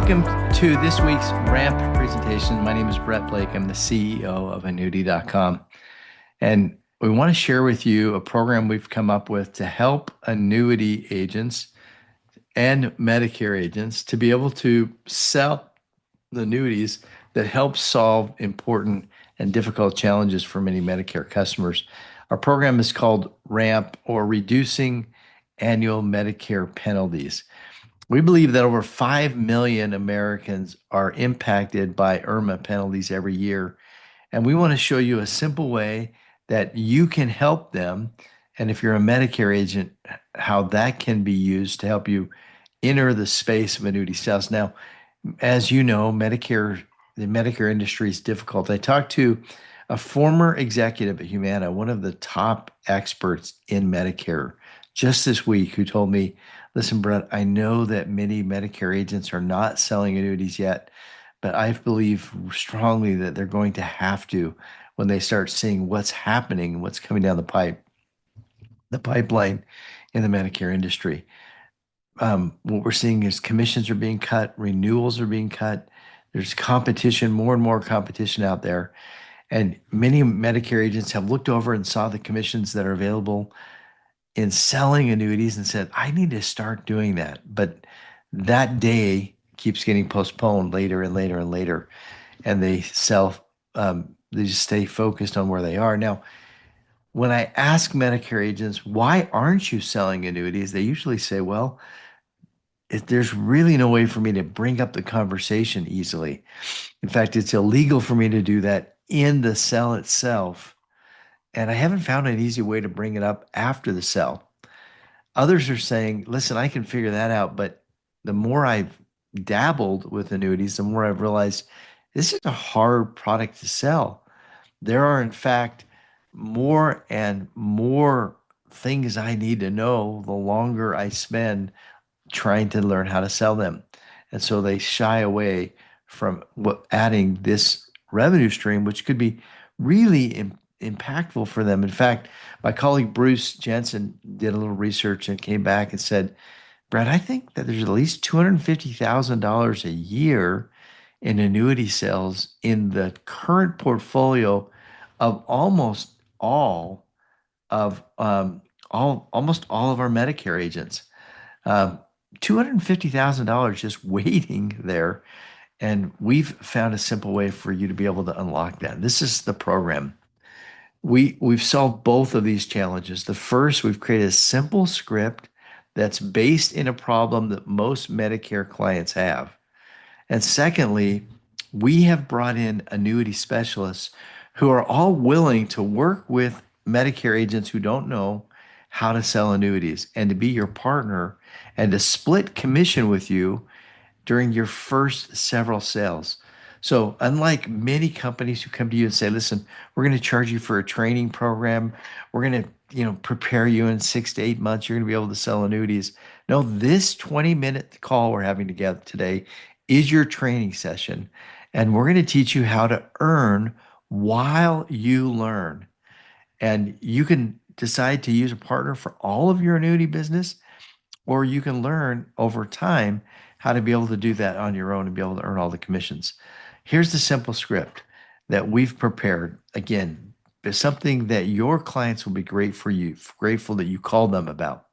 Welcome to this week's RAMP presentation. My name is Brett Blake. I'm the CEO of Annuity.com. And we want to share with you a program we've come up with to help annuity agents and Medicare agents to be able to sell the annuities that help solve important and difficult challenges for many Medicare customers. Our program is called RAMP, or Reducing Annual Medicare Penalties. We believe that over 5 million Americans are impacted by IRMA penalties every year. And we want to show you a simple way that you can help them. And if you're a Medicare agent, how that can be used to help you enter the space of annuity sales. Now, as you know, the Medicare industry is difficult. I talked to a former executive at Humana, one of the top experts in Medicare, just this week, who told me, listen, Brett, I know that many Medicare agents are not selling annuities yet, but I believe strongly that they're going to have to when they start seeing what's happening, what's coming down the pipeline in the Medicare industry. What we're seeing is commissions are being cut, renewals are being cut. There's competition, more and more competition out there. And many Medicare agents have looked over and saw the commissions that are available in selling annuities and said, I need to start doing that. But that day keeps getting postponed later and later and later. And they just stay focused on where they are. Now, when I ask Medicare agents, why aren't you selling annuities? They usually say, well, there's really no way for me to bring up the conversation easily. In fact, it's illegal for me to do that in the sell itself. And I haven't found an easy way to bring it up after the sell. Others are saying, listen, I can figure that out. But the more I've dabbled with annuities, the more I've realized this is a hard product to sell. There are, in fact, more and more things I need to know the longer I spend trying to learn how to sell them. And so they shy away from adding this revenue stream, which could be really impactful for them. In fact, my colleague Bruce Jensen did a little research and came back and said, Brad, I think that there's at least $250,000 a year in annuity sales in the current portfolio of almost all of almost all of our Medicare agents. $250,000 just waiting there. And we've found a simple way for you to be able to unlock that. This is the program. We've solved both of these challenges. The first, we've created a simple script that's based in a problem that most Medicare clients have. And secondly, we have brought in annuity specialists who are all willing to work with Medicare agents who don't know how to sell annuities and to be your partner and to split commission with you during your first several sales. So unlike many companies who come to you and say, listen, we're going to charge you for a training program. We're going to, prepare you in 6 to 8 months. You're going to be able to sell annuities. No, this 20-minute call we're having together today is your training session. And we're going to teach you how to earn while you learn. And you can decide to use a partner for all of your annuity business, or you can learn over time how to be able to do that on your own and be able to earn all the commissions. Here's the simple script that we've prepared. Again, it's something that your clients will be grateful that you called them about.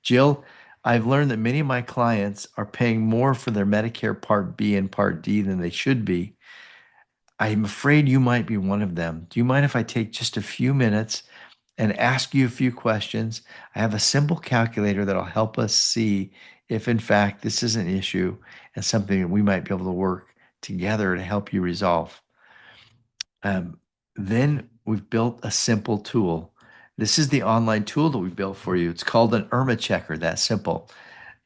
Jill, I've learned that many of my clients are paying more for their Medicare Part B and Part D than they should be. I'm afraid you might be one of them. Do you mind if I take just a few minutes and ask you a few questions? I have a simple calculator that'll help us see if, in fact, this is an issue and something that we might be able to work together to help you resolve. Then we've built a simple tool. This is the online tool that we built for you. It's called an IRMA checker. That simple.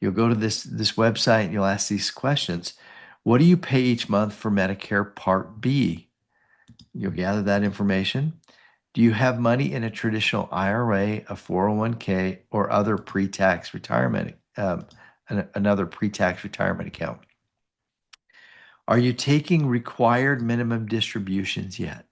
You'll go to this website and you'll ask these questions. What do you pay each month for Medicare Part B? You'll gather that information. Do you have money in a traditional IRA, a 401k, or other pre-tax retirement, another pre-tax retirement account? Are you taking required minimum distributions yet?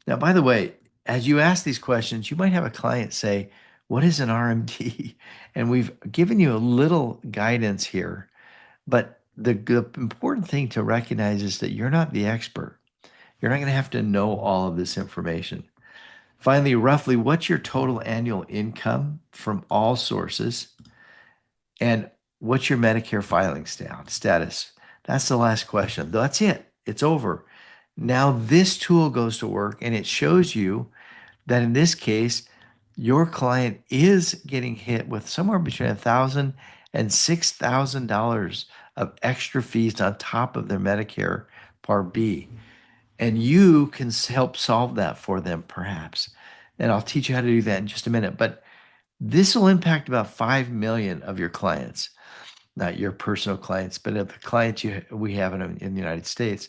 Now, by the way, as you ask these questions, you might have a client say, what is an RMD? And we've given you a little guidance here, but the important thing to recognize is that you're not the expert. You're not going to have to know all of this information. Finally, roughly, what's your total annual income from all sources? And what's your Medicare filing status? That's the last question. That's it. It's over. Now, this tool goes to work and it shows you that in this case, your client is getting hit with somewhere between $1,000 and $6,000 of extra fees on top of their Medicare Part B. And you can help solve that for them, perhaps. And I'll teach you how to do that in just a minute. But this will impact about 5 million of your clients, not your personal clients, but of the clients we have in the United States.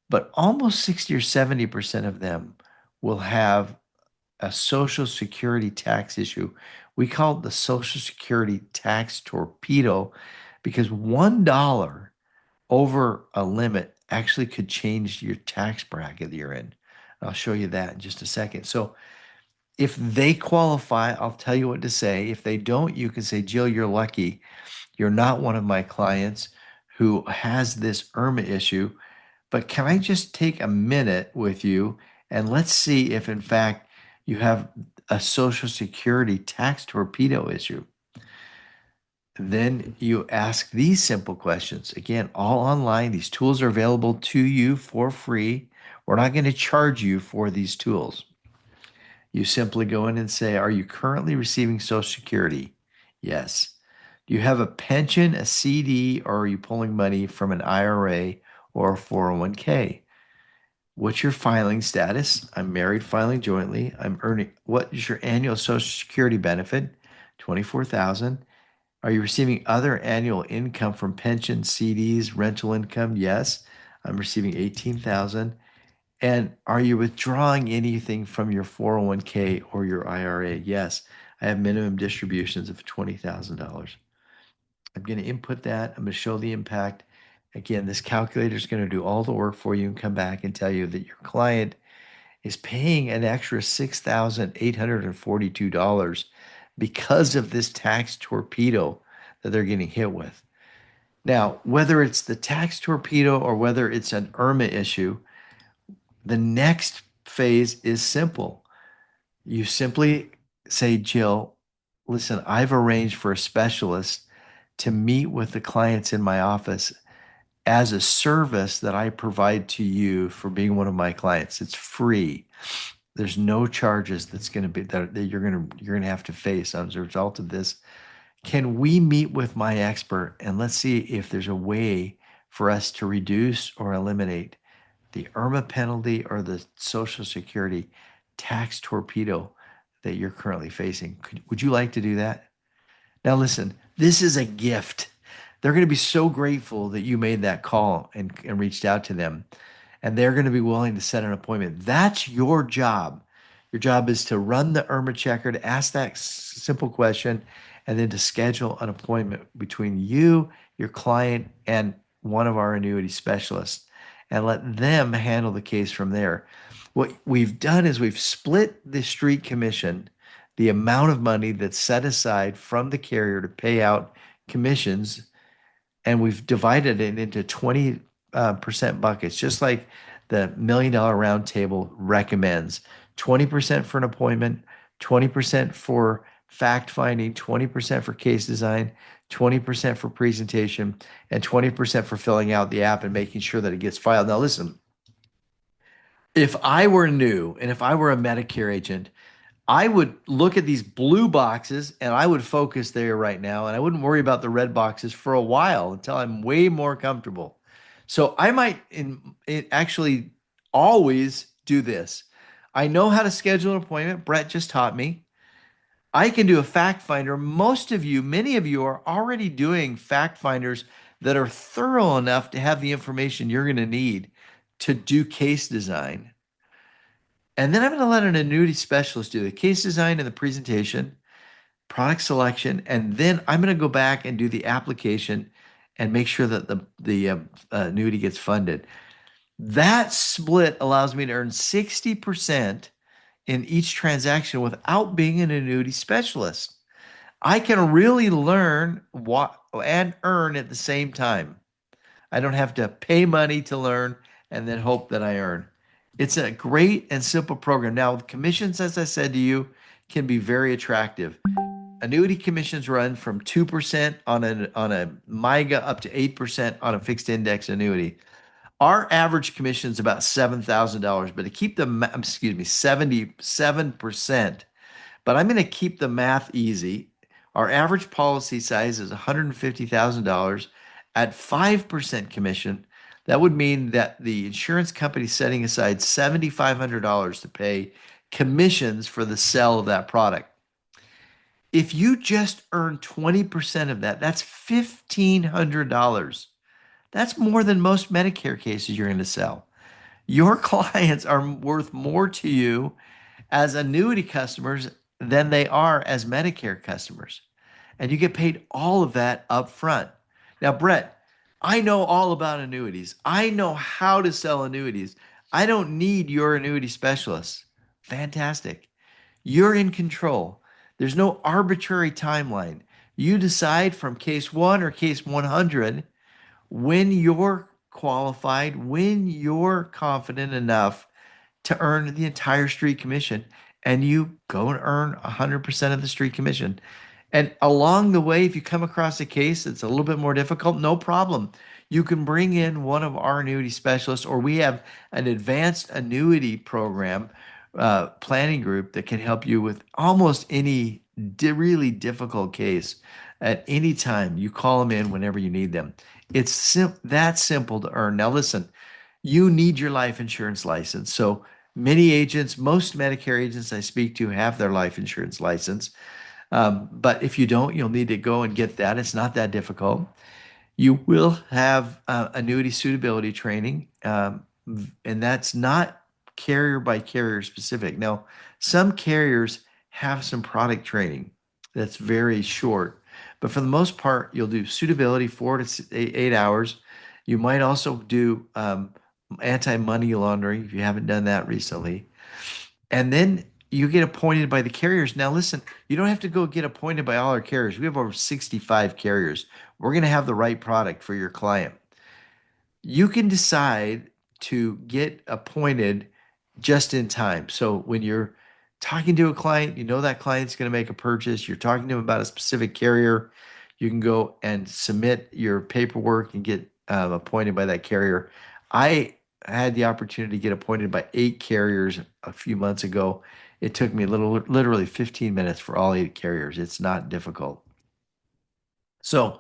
But almost 60 or 70% of them will have a Social Security tax issue. We call it the Social Security tax torpedo because $1 over a limit actually could change your tax bracket that you're in. I'll show you that in just a second. So if they qualify, I'll tell you what to say. If they don't, you can say, Jill, you're lucky. You're not one of my clients who has this IRMA issue. But can I just take a minute with you and let's see if, in fact, you have a Social Security tax torpedo issue? Then you ask these simple questions. Again, all online. These tools are available to you for free. We're not going to charge you for these tools. You simply go in and say, are you currently receiving Social Security? Yes. Do you have a pension, a CD, or are you pulling money from an IRA or a 401k? What's your filing status? I'm married, filing jointly. I'm earning, what is your annual Social Security benefit? 24,000. Are you receiving other annual income from pensions, CDs, rental income? Yes. I'm receiving 18,000. And are you withdrawing anything from your 401k or your IRA? Yes. I have minimum distributions of $20,000. I'm going to input that. I'm going to show the impact. Again, this calculator is going to do all the work for you and come back and tell you that your client is paying an extra $6,842 because of this tax torpedo that they're getting hit with. Now, whether it's the tax torpedo or whether it's an IRMA issue, the next phase is simple. You simply say, Jill, listen, I've arranged for a specialist to meet with the clients in my office as a service that I provide to you for being one of my clients. It's free. There's no charges that's going to be that you're going to have to face as a result of this. Can we meet with my expert and let's see if there's a way for us to reduce or eliminate the IRMA penalty or the Social Security tax torpedo that you're currently facing? Would you like to do that? Now, listen, this is a gift. They're going to be so grateful that you made that call and reached out to them. And they're going to be willing to set an appointment. That's your job. Your job is to run the IRMA checker, to ask that simple question, and then to schedule an appointment between you, your client, and one of our annuity specialists, and let them handle the case from there. What we've done is we've split the street commission, the amount of money that's set aside from the carrier to pay out commissions, and we've divided it into 20% buckets, just like the $1 Million Round Table recommends. 20% for an appointment, 20% for fact finding, 20% for case design, 20% for presentation, and 20% for filling out the app and making sure that it gets filed. Now, listen, if I were new and if I were a Medicare agent, I would look at these blue boxes and I would focus there right now, and I wouldn't worry about the red boxes for a while until I'm way more comfortable. So I might actually always do this. I know how to schedule an appointment. Brett just taught me. I can do a fact finder. Most of you, many of you are already doing fact finders that are thorough enough to have the information you're going to need to do case design. And then I'm going to let an annuity specialist do the case design and the presentation, product selection, and then I'm going to go back and do the application and make sure that the annuity gets funded. That split allows me to earn 60% in each transaction without being an annuity specialist. I can really learn what and earn at the same time. I don't have to pay money to learn and then hope that I earn. It's a great and simple program. Now, the commissions, as I said to you, can be very attractive. Annuity commissions run from 2% on a MIGA up to 8% on a fixed index annuity. Our average commission is about $7,000, but to keep excuse me, 77%. But I'm going to keep the math easy. Our average policy size is $150,000 at 5% commission. That would mean that the insurance company is setting aside $7,500 to pay commissions for the sale of that product. If you just earn 20% of that, that's $1,500. That's more than most Medicare cases you're going to sell. Your clients are worth more to you as annuity customers than they are as Medicare customers. And you get paid all of that up front. Now, Brett, I know all about annuities. I know how to sell annuities. I don't need your annuity specialist. Fantastic. You're in control. There's no arbitrary timeline. You decide from case one or case 100 when you're qualified, when you're confident enough to earn the entire street commission, and you go and earn 100% of the street commission. And along the way, if you come across a case that's a little bit more difficult, no problem. You can bring in one of our annuity specialists, or we have an advanced annuity program planning group that can help you with almost any really difficult case at any time. You call them in whenever you need them. It's that simple to earn. Now, listen, you need your life insurance license. So many agents, most Medicare agents I speak to have their life insurance license. But if you don't, you'll need to go and get that. It's not that difficult. You will have annuity suitability training, and that's not carrier by carrier specific. Now, some carriers have some product training that's very short, but for the most part, you'll do suitability 4 to 8 hours. You might also do anti-money laundering if you haven't done that recently. And then you get appointed by the carriers. Now, listen, you don't have to go get appointed by all our carriers. We have over 65 carriers. We're going to have the right product for your client. You can decide to get appointed just in time. So when you're talking to a client, you know that client's going to make a purchase, you're talking to them about a specific carrier, you can go and submit your paperwork and get appointed by that carrier. I had the opportunity to get appointed by 8 carriers a few months ago. It took me literally 15 minutes for all 8 carriers. It's not difficult. So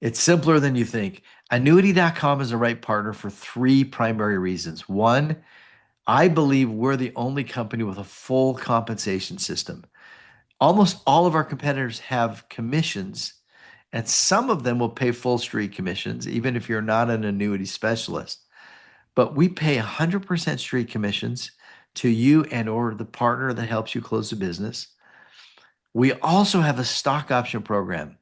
it's simpler than you think. Annuity.com is the right partner for three primary reasons. One, I believe we're the only company with a full compensation system. Almost all of our competitors have commissions, and some of them will pay full street commissions, even if you're not an annuity specialist. But we pay 100% street commissions to you and or the partner that helps you close the business. We also have a stock option program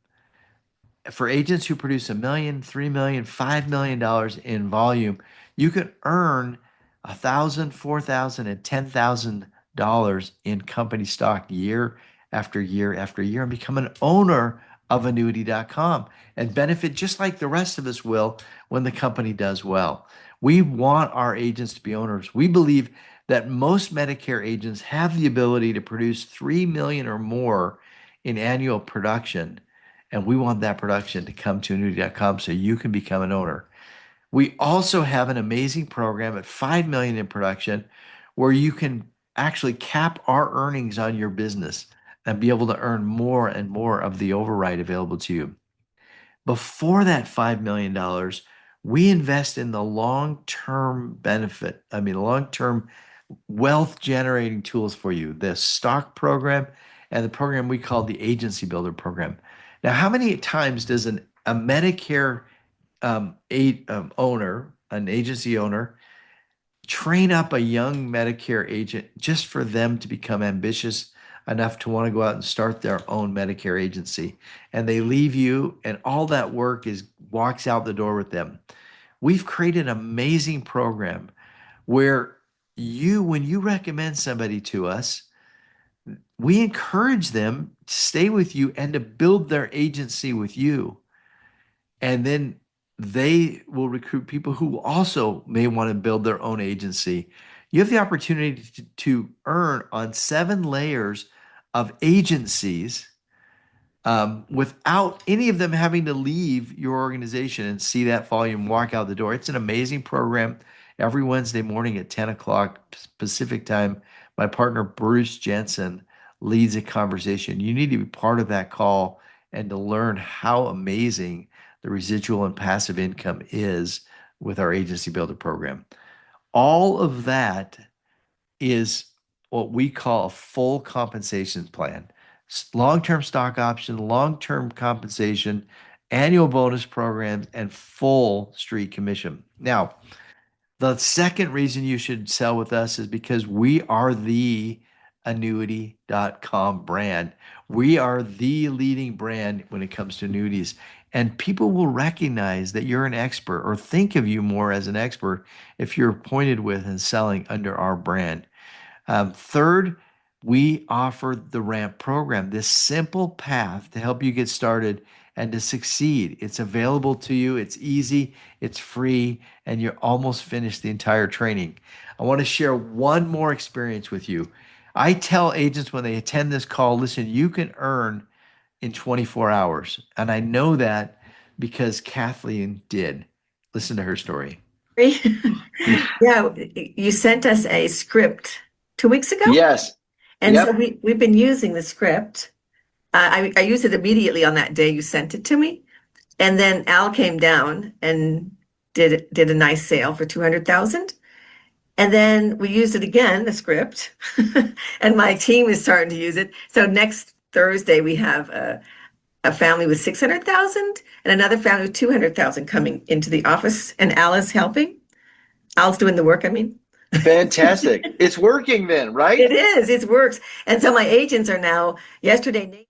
for agents who produce $1 million, $3 million, $5 million in volume. You can earn $1,000, $4,000, and $10,000 in company stock year after year after year and become an owner of Annuity.com and benefit just like the rest of us will when the company does well. We want our agents to be owners. We believe that most Medicare agents have the ability to produce 3 million or more in annual production, and we want that production to come to Annuity.com so you can become an owner. We also have an amazing program at 5 million in production where you can actually cap our earnings on your business and be able to earn more and more of the override available to you. Before that $5 million, we invest in the long-term benefit. I mean, long-term wealth generating tools for you, the stock program and the program we call the agency builder program. Now, how many times does a Medicare owner, an agency owner, train up a young Medicare agent just for them to become ambitious enough to want to go out and start their own Medicare agency? And they leave you, and all that work is walks out the door with them. We've created an amazing program where when you recommend somebody to us, we encourage them to stay with you and to build their agency with you. And then They will recruit people who also may want to build their own agency. You have the opportunity to earn on 7 layers of agencies without any of them having to leave your organization and see that volume walk out the door. It's an amazing program. Every Wednesday morning at 10 o'clock Pacific time, my partner Bruce Jensen leads a conversation. You need to be part of that call and to learn how amazing the residual and passive income is with our agency builder program. All of that is what we call a full compensation plan. Long-term stock option, long-term compensation, annual bonus programs, and full street commission. Now, the second reason you should sell with us is because we are the annuity.com brand. We are the leading brand when it comes to annuities. And people will recognize that you're an expert or think of you more as an expert if you're appointed with and selling under our brand. Third, we offer the RAMP program, this simple path to help you get started and to succeed. It's available to you, it's easy, it's free, and you're almost finished the entire training. I want to share one more experience with you. I tell agents when they attend this call, listen, you can earn in 24 hours. And I know that because Kathleen did. Listen to her story. Yeah, you sent us a script 2 weeks ago. Yes. And so Yep. we've been using the script. I used it immediately on that day you sent it to me. And then Al came down and did a nice sale for 200,000. And then we used it again, the script, and my team is starting to use it. So next Thursday we have a family with 600,000 and another family with 200,000 coming into the office, and Al is helping. Al's doing the work, I mean. Fantastic. It's working then, right? It is, it works. And so my agents are now, yesterday,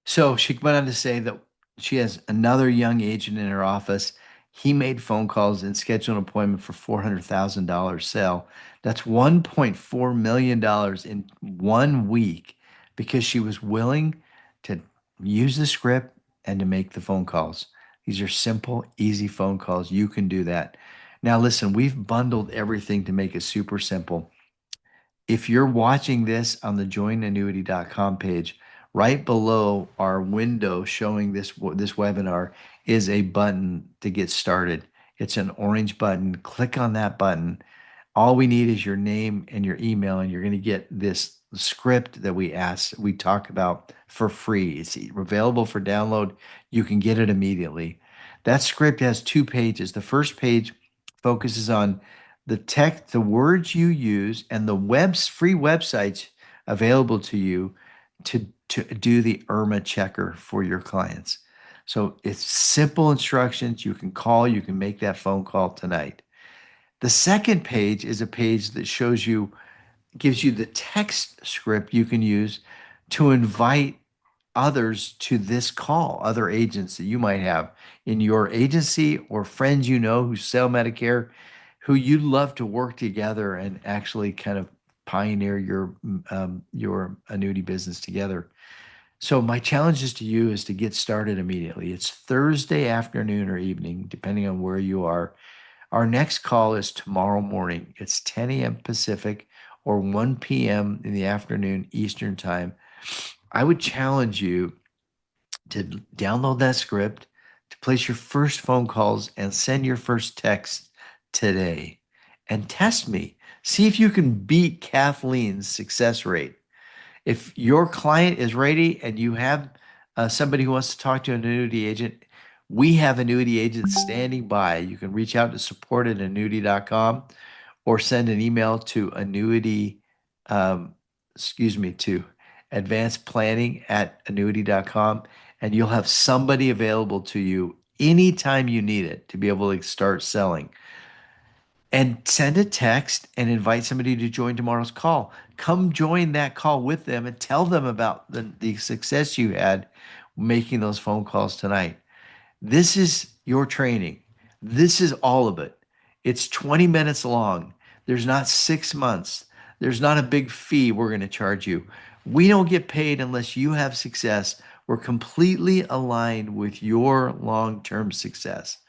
So she went on to say that she has another young agent in her office. He made phone calls and scheduled an appointment for $400,000 sale. That's $1.4 million in 1 week because she was willing to use the script and to make the phone calls. These are simple, easy phone calls. You can do that. Now, listen, we've bundled everything to make it super simple. If you're watching this on the joinannuity.com page, right below our window showing this webinar is a button to get started. It's an orange button. Click on that button. All we need is your name and your email, and you're going to get this script that we talk about for free. It's available for download. You can get it immediately. That script has 2 pages. The first page focuses on the text, the words you use, and the free websites available to you to do the IRMA checker for your clients. So it's simple instructions. You can call, you can make that phone call tonight. The second page is a page that gives you the text script you can use to invite others to this call, other agents that you might have in your agency or friends you know who sell Medicare, who you'd love to work together and actually kind of pioneer your annuity business together. So my challenge is to you is to get started immediately. It's Thursday afternoon or evening, depending on where you are. Our next call is tomorrow morning. It's 10 a.m. Pacific or 1 p.m. in the afternoon Eastern time. I would challenge you to download that script, to place your first phone calls and send your first text today and test me. See if you can beat Kathleen's success rate. If your client is ready and you have somebody who wants to talk to an annuity agent, we have annuity agents standing by. You can reach out to support@annuity.com or send an email to um, to advanced planning at annuity.com, and you'll have somebody available to you anytime you need it to be able to start selling. And send a text and invite somebody to join tomorrow's call. Come join that call with them and tell them about the success you had making those phone calls tonight. This is your training. This is all of it. It's 20 minutes long. There's not 6 months. There's not a big fee we're going to charge you. We don't get paid unless you have success. We're completely aligned with your long term success.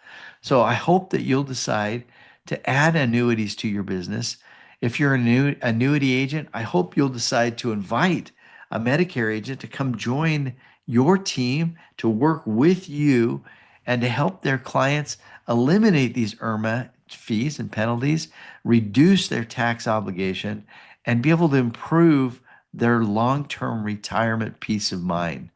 So I hope that you'll decide to add annuities to your business. If you're a new annuity agent, I hope you'll decide to invite a Medicare agent to come join your team to work with you and to help their clients eliminate these IRMA fees and penalties, reduce their tax obligation, and be able to improve their long-term retirement peace of mind.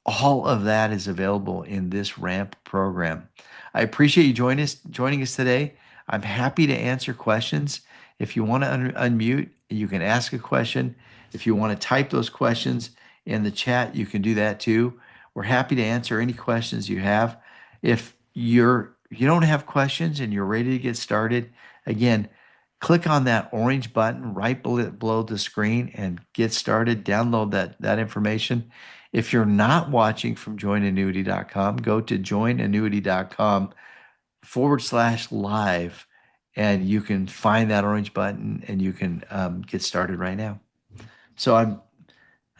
All of that is available in this RAMP program. I appreciate you joining us today. I'm happy to answer questions. If you want to unmute, you can ask a question. If you want to type those questions in the chat, you can do that too. We're happy to answer any questions you have. If you don't have questions and you're ready to get started, again, click on that orange button right below the screen and get started. Download that information. If you're not watching from joinannuity.com, go to joinannuity.com/live and you can find that orange button and you can get started right now. So I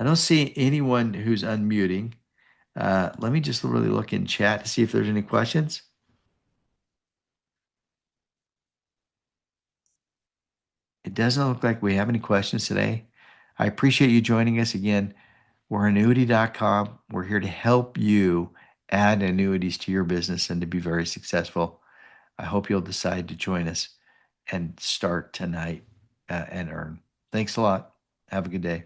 don't see anyone who's unmuting. Let me just really look in chat to see if there's any questions. It doesn't look like we have any questions today. I appreciate you joining us again. We're annuity.com. We're here to help you add annuities to your business and to be very successful. I hope you'll decide to join us and start tonight and earn. Thanks a lot. Have a good day.